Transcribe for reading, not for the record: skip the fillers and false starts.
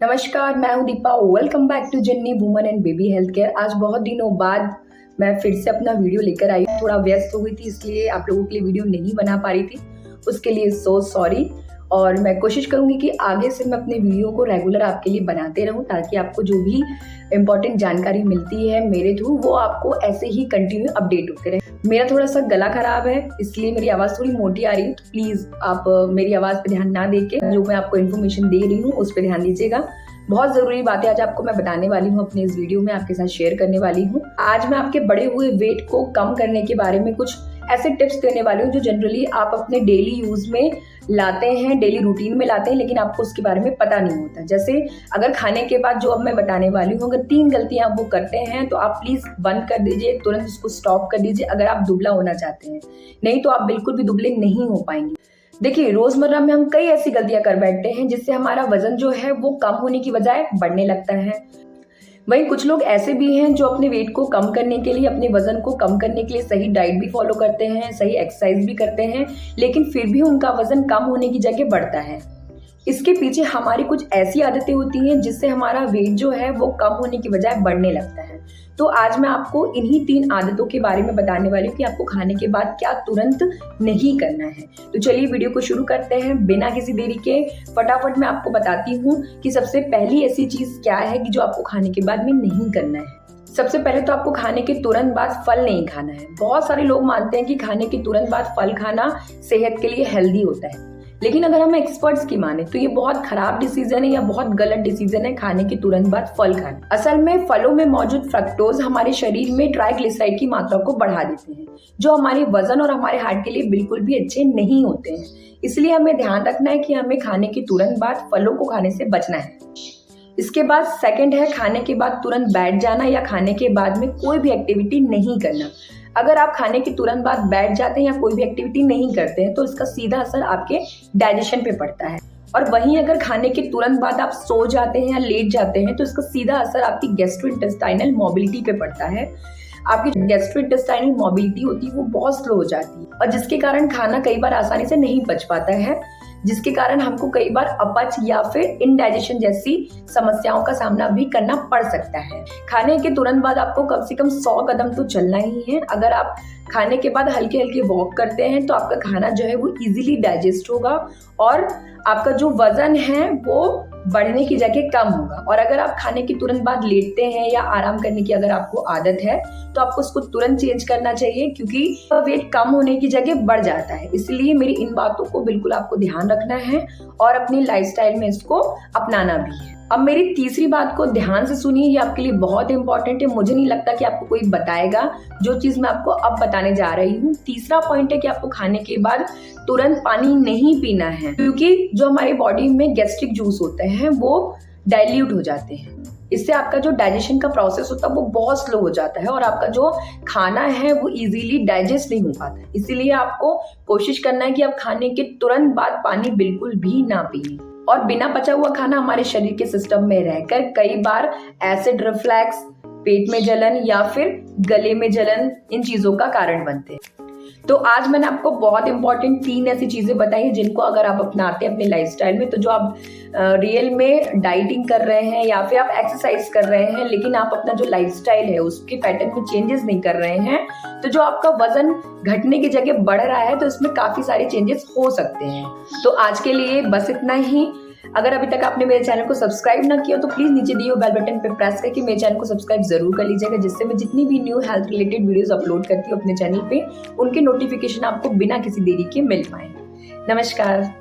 नमस्कार, मैं हूं दीपा। वेलकम बैक टू जन्नी woman and baby health care. आज बहुत दिनों बाद मैं फिर से अपना वीडियो लेकर आई। थोड़ा व्यस्त हो गई थी, इसलिए आप लोगों के लिए वीडियो नहीं बना पा रही थी, उसके लिए सो सॉरी। और मैं कोशिश करूंगी कि आगे से मैं अपने वीडियो को रेगुलर आपके लिए बनाते रहूं, ताकि आपको जो भी इम्पोर्टेंट जानकारी मिलती है मेरे थ्रू वो आपको ऐसे ही कंटिन्यू अपडेट होते रहे। मेरा थोड़ा सा गला खराब है, इसलिए मेरी आवाज़ थोड़ी मोटी आ रही है, तो प्लीज़ आप मेरी आवाज़ पे ध्यान ना देके जो मैं आपको इन्फॉर्मेशन दे रही हूँ उस पर ध्यान दीजिएगा। बहुत ज़रूरी बातें आज आपको मैं बताने वाली हूँ, अपने इस वीडियो में आपके साथ शेयर करने वाली हूँ। आज मैं आपके बढ़े हुए वेट को कम करने के बारे में कुछ ऐसे टिप्स देने वाली हूँ जो जनरली आप अपने डेली यूज में लाते हैं, डेली रूटीन में लाते हैं, लेकिन आपको उसके बारे में पता नहीं होता। जैसे अगर खाने के बाद जो अब मैं बताने वाली हूँ, अगर 3 गलतियां आप वो करते हैं तो आप प्लीज बंद कर दीजिए, तुरंत उसको स्टॉप कर दीजिए अगर आप दुबला होना चाहते हैं। नहीं तो आप बिल्कुल भी दुबले नहीं हो पाएंगे। देखिए, रोजमर्रा में हम कई ऐसी गलतियां कर बैठते हैं जिससे हमारा वजन जो है वो कम होने की बजाय बढ़ने लगता है। वहीं कुछ लोग ऐसे भी हैं जो अपने वेट को कम करने के लिए, अपने वजन को कम करने के लिए सही डाइट भी फॉलो करते हैं, सही एक्सरसाइज भी करते हैं, लेकिन फिर भी उनका वजन कम होने की जगह बढ़ता है। इसके पीछे हमारी कुछ ऐसी आदतें होती हैं जिससे हमारा वेट जो है वो कम होने की बजाय बढ़ने लगता है। तो आज मैं आपको इन्हीं 3 आदतों के बारे में बताने वाली हूँ कि आपको खाने के बाद क्या तुरंत नहीं करना है। तो चलिए वीडियो को शुरू करते हैं बिना किसी देरी के। फटाफट मैं आपको बताती हूँ कि सबसे पहली ऐसी चीज क्या है कि जो आपको खाने के बाद में नहीं करना है। सबसे पहले तो आपको खाने के तुरंत बाद फल नहीं खाना है। बहुत सारे लोग मानते हैं कि खाने के तुरंत बाद फल खाना सेहत के लिए हेल्दी होता है, लेकिन अगर हम एक्सपर्ट्स की माने तो ये बहुत खराब डिसीजन है या बहुत गलत डिसीजन है खाने के तुरंत बाद फल खाना। असल में फलों में मौजूद फ्रक्टोज हमारे शरीर में ट्राइग्लिसराइड की मात्रा को बढ़ा देते हैं, जो हमारे वजन और हमारे हार्ट के लिए बिल्कुल भी अच्छे नहीं होते हैं। इसलिए हमें ध्यान रखना है कि हमें खाने के तुरंत बाद फलों को खाने से बचना है। इसके बाद सेकंड है खाने के बाद तुरंत बैठ जाना या खाने के बाद में कोई भी एक्टिविटी नहीं करना। अगर आप खाने के तुरंत बाद बैठ जाते हैं या कोई भी एक्टिविटी नहीं करते हैं तो इसका सीधा असर आपके डाइजेशन पे पड़ता है। और वहीं अगर खाने के तुरंत बाद आप सो जाते हैं या लेट जाते हैं तो इसका सीधा असर आपकी गैस्ट्रोइंटेस्टाइनल मोबिलिटी पे पड़ता है। आपकी गैस्ट्रोइंटेस्टाइनल मोबिलिटी होती है वो बहुत स्लो हो जाती है, और जिसके कारण खाना कई बार आसानी से नहीं पच पाता है, जिसके कारण हमको कई बार अपच या फिर इनडाइजेशन जैसी समस्याओं का सामना भी करना पड़ सकता है। खाने के तुरंत बाद आपको कम से कम 100 कदम तो चलना ही है। अगर आप खाने के बाद हल्के हल्के वॉक करते हैं तो आपका खाना जो है वो इजीली डाइजेस्ट होगा और आपका जो वजन है वो बढ़ने की जगह कम होगा। और अगर आप खाने के तुरंत बाद लेटते हैं या आराम करने की अगर आपको आदत है तो आपको उसको तुरंत चेंज करना चाहिए, क्योंकि वेट कम होने की जगह बढ़ जाता है। इसलिए मेरी इन बातों को बिल्कुल आपको ध्यान रखना है और अपनी लाइफस्टाइल में इसको अपनाना भी है। अब मेरी तीसरी बात को ध्यान से सुनिए, ये आपके लिए बहुत इंपॉर्टेंट है। मुझे नहीं लगता कि आपको कोई बताएगा जो चीज मैं आपको अब बताने जा रही हूँ। तीसरा पॉइंट है कि आपको खाने के बाद तुरंत पानी नहीं पीना है, क्योंकि जो हमारी बॉडी में गैस्ट्रिक जूस होते हैं वो डाइल्यूट हो जाते हैं। इससे आपका जो डाइजेशन का प्रोसेस होता है वो बहुत स्लो हो जाता है और आपका जो खाना है वो इजीली डाइजेस्ट नहीं हो पाता। इसीलिए आपको कोशिश करना है कि आप खाने के तुरंत बाद पानी बिल्कुल भी ना पिए। और बिना पचा हुआ खाना हमारे शरीर के सिस्टम में रहकर कई बार एसिड रिफ्लैक्स, पेट में जलन या फिर गले में जलन, इन चीजों का कारण बनते हैं। तो आज मैंने आपको बहुत इंपॉर्टेंट 3 ऐसी चीजें बताई हैं जिनको अगर आप अपनाते हैं अपने लाइफस्टाइल में, तो जो आप रियल में डाइटिंग कर रहे हैं या फिर आप एक्सरसाइज कर रहे हैं लेकिन आप अपना जो लाइफस्टाइल है उसके पैटर्न में चेंजेस नहीं कर रहे हैं, तो जो आपका वजन घटने की जगह बढ़ रहा है तो इसमें काफी सारे चेंजेस हो सकते हैं। तो आज के लिए बस इतना ही। अगर अभी तक आपने मेरे चैनल को सब्सक्राइब ना किया तो प्लीज नीचे दिए बेल बटन पे प्रेस करके मेरे चैनल को सब्सक्राइब जरूर कर लीजिएगा, जिससे मैं जितनी भी new health related videos upload करती हूँ अपने चैनल पे, उनके नोटिफिकेशन आपको बिना किसी देरी के मिल पाए। नमस्कार।